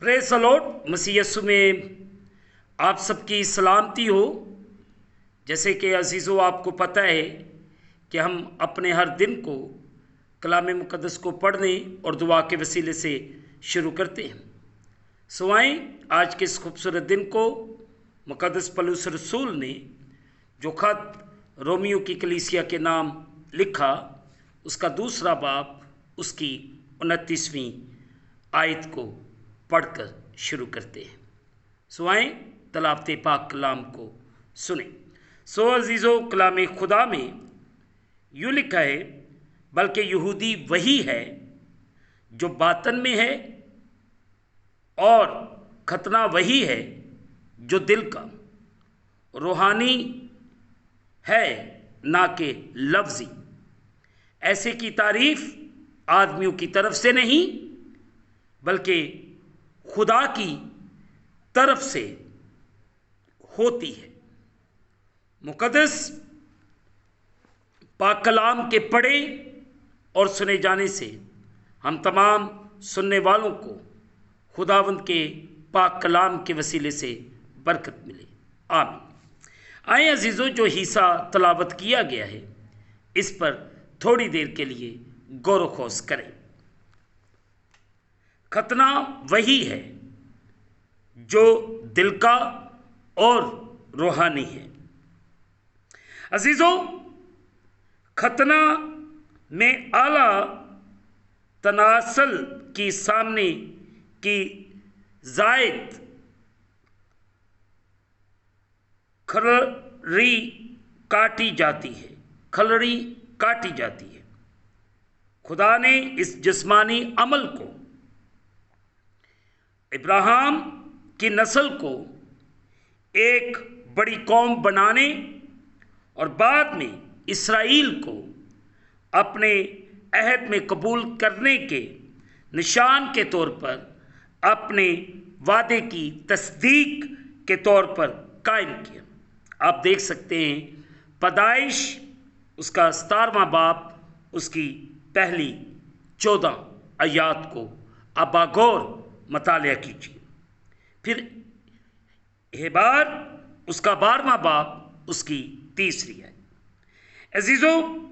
Praise the lord. मसीह यीशु में आप सबकी सलामती हो। जैसे कि अजीज़ों आपको पता है कि हम अपने हर दिन को कलाम मुक़द्दस को पढ़ने और दुआ के वसीले से शुरू करते हैं। सो आएं आज के इस खूबसूरत दिन को मुक़द्दस पौलुस रसूल ने जो ख़त रोमियो की कलीसिया के नाम लिखा उसका दूसरा बाब उसकी 29वीं आयत को पढ़कर शुरू करते हैं। सो आएं तलावते पाक कलाम को सुने। सो अजीज़ों, कलाम खुदा में यूँ लिखा है, बल्कि यहूदी वही है जो बातन में है और खतना वही है जो दिल का, रूहानी है ना कि लफ्ज़ी। ऐसे की तारीफ आदमियों की तरफ से नहीं बल्कि खुदा की तरफ से होती है। मुक़द्दस पाक कलाम के पढ़े और सुने जाने से हम तमाम सुनने वालों को खुदावंद के पाक कलाम के वसीले से बरकत मिले। आमीन। आए अजीज़ों, जो हिस्सा तलावत किया गया है इस पर थोड़ी देर के लिए गौर व खोज करें। खतना वही है जो दिल का और रूहानी है। अजीज़ों, खतना में आला तनासल की सामने की जायद खलड़ी काटी जाती है। खुदा ने इस जिस्मानी अमल को इब्राहिम की नस्ल को एक बड़ी कौम बनाने और बाद में इसराइल को अपने अहद में कबूल करने के निशान के तौर पर, अपने वादे की तस्दीक के तौर पर कायम किया। आप देख सकते हैं पैदाइश उसका 17वां बाब उसकी पहली 14 आयात को अबागौर मतालिया कीजिए। फिर हेबार उसका 12वां बाब उसकी 3री है। अजीज़ों,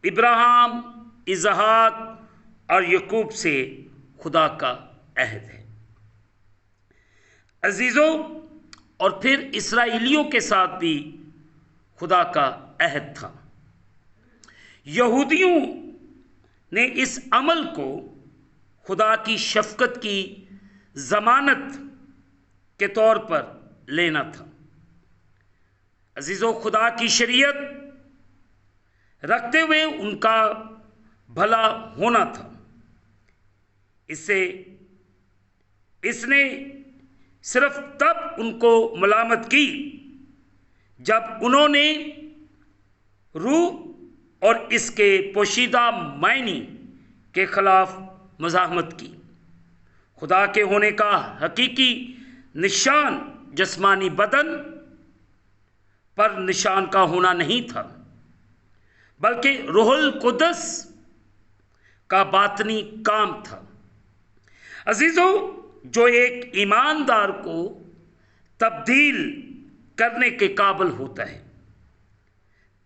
इब्राहिम, इसहाक और याकूब से खुदा का अहद है। अजीज़ों, और फिर इसराइलियों के साथ भी खुदा का अहद था। यहूदियों ने इस अमल को खुदा की शफ़क़त की ज़मानत के तौर पर लेना था। अजीज़ों, खुदा की शरीयत रखते हुए उनका भला होना था। इसने सिर्फ तब उनको मलामत की जब उन्होंने रूह और इसके पोशीदा मायनी के खिलाफ मज़ाहमत की। खुदा के होने का हकीकी निशान जिस्मानी बदन पर निशान का होना नहीं था, बल्कि रूहुल कुद्दस का बातनी काम था। अजीज़ों, जो एक ईमानदार को तब्दील करने के काबिल होता है।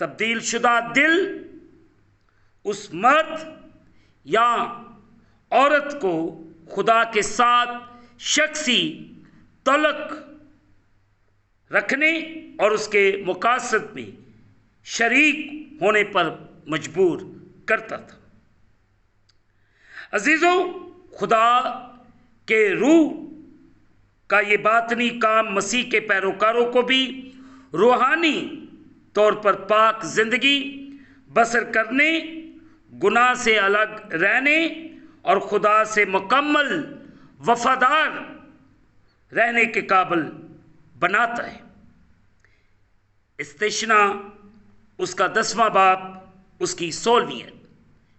तब्दील शुदा दिल उस मर्द या औरत को खुदा के साथ शख्सी तल्लुक़ रखने और उसके मुकासद में शरीक होने पर मजबूर करता था। अजीज़ों, खुदा के रूह का ये बातनी काम मसीह के पैरोकारों को भी रूहानी तौर पर पाक ज़िंदगी बसर करने, गुनाह से अलग रहने और खुदा से मुकम्मल वफादार रहने के काबिल बनाता है। इस्तिशना उसका 10वां बाब उसकी 16वीं है।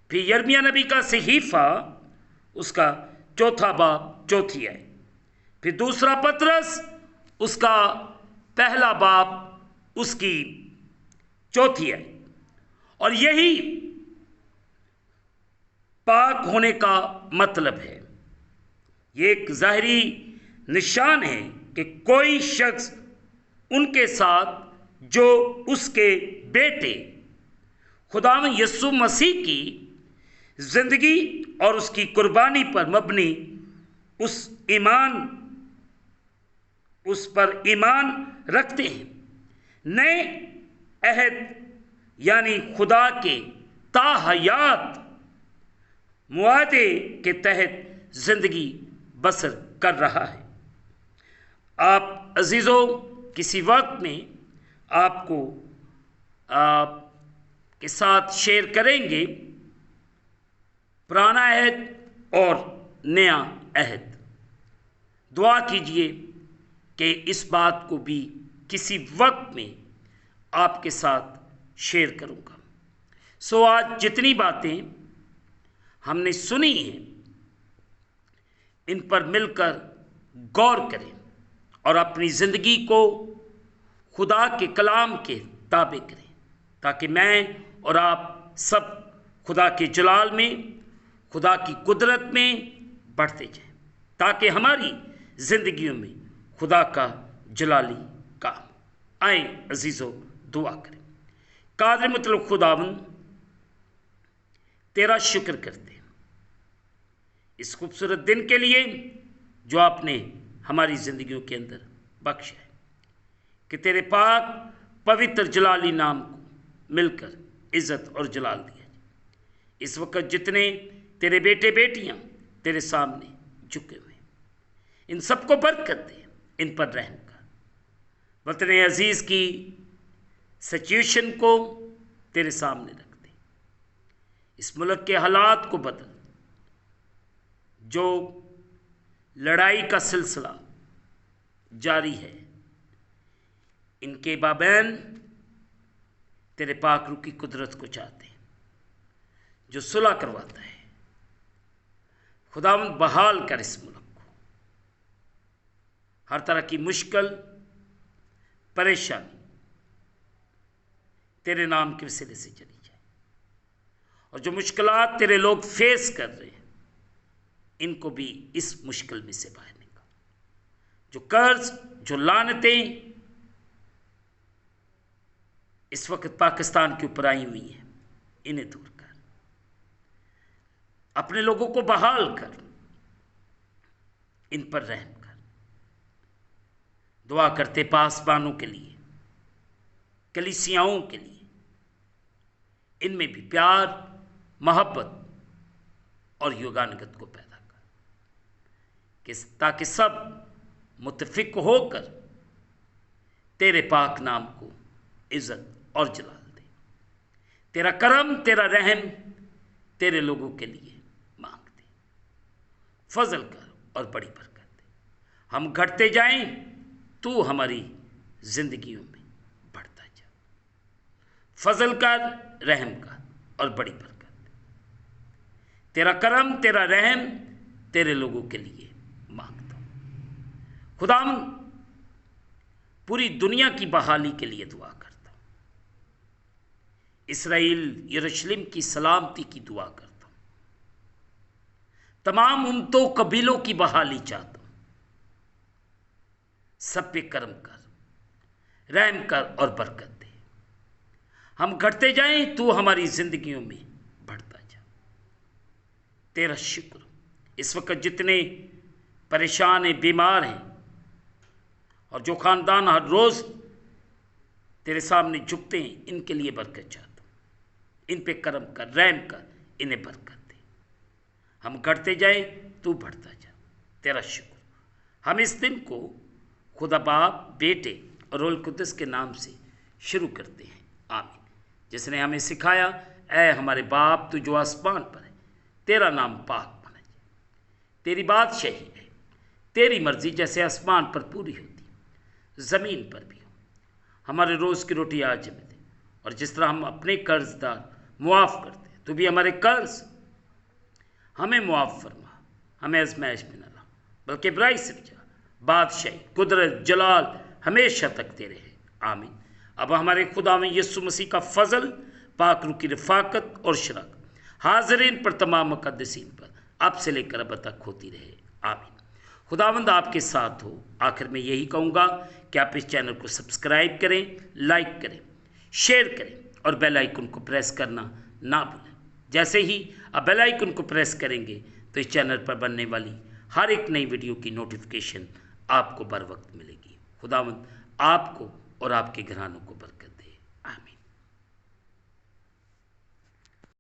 फिर यिर्मयाह नबी का सहीफ़ा उसका 4था बाब 4थी है। फिर दूसरा पतरस उसका पहला बाब उसकी 4थी है। और यही पाक होने का मतलब है। ये एक ज़ाहरी निशान है कि कोई शख्स उनके साथ जो उसके बेटे खुदावंद यीशु मसीह की ज़िंदगी और उसकी कुर्बानी पर मबनी उस पर ईमान रखते हैं। नए अहद यानी खुदा के ताहयात मुआदे के तहत ज़िंदगी बसर कर रहा है। आप अजीज़ों, किसी वक्त में आपको के साथ शेयर करेंगे पुराना अहद और नया अहद। दुआ कीजिए कि इस बात को भी किसी वक्त में आपके साथ शेयर करूंगा। सो आज जितनी बातें हमने सुनी हैं, इन पर मिलकर गौर करें और अपनी ज़िंदगी को खुदा के कलाम के ताबे करें, ताकि मैं और आप सब खुदा के जलाल में, खुदा की कुदरत में बढ़ते जाएं, ताकि हमारी ज़िंदगियों में खुदा का जलाली काम आए। अजीज़ों, दुआ करें। कादिर मतलब खुदावंद, तेरा शुक्र करते हैं इस खूबसूरत दिन के लिए जो आपने हमारी ज़िंदगियों के अंदर बख्शा है, कि तेरे पाक पवित्र जलाली नाम को मिलकर इज़्ज़त और जलाल दिया जाए। इस वक्त जितने तेरे बेटे बेटियां तेरे सामने झुके हुए, इन सबको बरकत दे, इन पर रहम कर। वतन अजीज़ की सिचुएशन को तेरे सामने रख दे। इस मुल्क के हालात को बदल। जो लड़ाई का सिलसिला जारी है, इनके बाबैन तेरे पाक रूह की कुदरत को चाहते हैं, जो सुलह करवाता है। खुदावंद बहाल कर इस मुल्क को, हर तरह की मुश्किल परेशानी तेरे नाम के वसीले से चली जाए, और जो मुश्किलात तेरे लोग फेस कर रहे हैं, इनको भी इस मुश्किल में से बाहर निकाल। जो कर्ज, जो लानतें इस वक्त पाकिस्तान के ऊपर आई हुई हैं, इन्हें दूर कर। अपने लोगों को बहाल कर, इन पर रहम कर। दुआ करते पासबानों के लिए, कलीसियाओं के लिए, इनमें भी प्यार, मोहब्बत और युगानुगत को पैदा कर, ताकि सब मुत्तफिक होकर तेरे पाक नाम को इज़्ज़त और जलाल दे। तेरा करम, तेरा रहम तेरे लोगों के लिए मांगते, फजल कर और बड़ी बरकत दे। हम घटते जाएं, तू हमारी जिंदगियों में बढ़ता जा। फजल कर, रहम कर और बड़ी बरकत दे। तेरा करम, तेरा रहम तेरे लोगों के लिए मांगता हूं। खुदावंद, पूरी दुनिया की बहाली के लिए दुआ करता हूं। इसराइल यरूशलेम की सलामती की दुआ करता हूं। तमाम उम्मतों, कबीलों की बहाली चाहता हूं। सब पे करम कर, रहम कर और बरकत दे। हम घटते जाएं, तू हमारी जिंदगियों में बढ़ता जा। तेरा शुक्र। इस वक्त जितने परेशान हैं, बीमार हैं, और जो ख़ानदान हर रोज़ तेरे सामने झुकते हैं, इनके लिए बरकत चाहता हूँ। इन पे करम कर, रहम कर, इन्हें बरकत दे। हम घटते जाए, तू बढ़ता जा। तेरा शुक्र। हम इस दिन को खुदा बाप, बेटे और रूह कुद्दस के नाम से शुरू करते हैं। आमीन। जिसने हमें सिखाया, ऐ हमारे बाप तू जो आसमान पर है, तेरा नाम पाक माना जाए। तेरी बादशाही है, तेरी मर्जी जैसे आसमान पर पूरी होती ज़मीन पर भी हो। हमारे रोज़ की रोटी आज हमें दे, और जिस तरह हम अपने कर्जदार मुआफ़ करते हैं, तो भी हमारे कर्ज हमें मुआफ़ फरमा। हमें आज़माइश में न ला, बल्कि बुराई से बचा। बादशाही, कुदरत, जलाल हमेशा तक तेरे हैं। आमीन। अब हमारे खुदा में यीशु मसीह का फ़ज़ल, पाक रूह की रफ़ाकत और शराकत हाज़रीन पर, तमाम मुक़द्दसीन पर अब से लेकर अब तक होती रहे। आमीन। खुदावंद आपके साथ हो। आखिर में यही कहूँगा कि आप इस चैनल को सब्सक्राइब करें, लाइक करें, शेयर करें और बेल आइकन को प्रेस करना ना भूलें। जैसे ही आप बेल आइकन को प्रेस करेंगे तो इस चैनल पर बनने वाली हर एक नई वीडियो की नोटिफिकेशन आपको बर वक्त मिलेगी। खुदावंद आपको और आपके घरानों को बरकत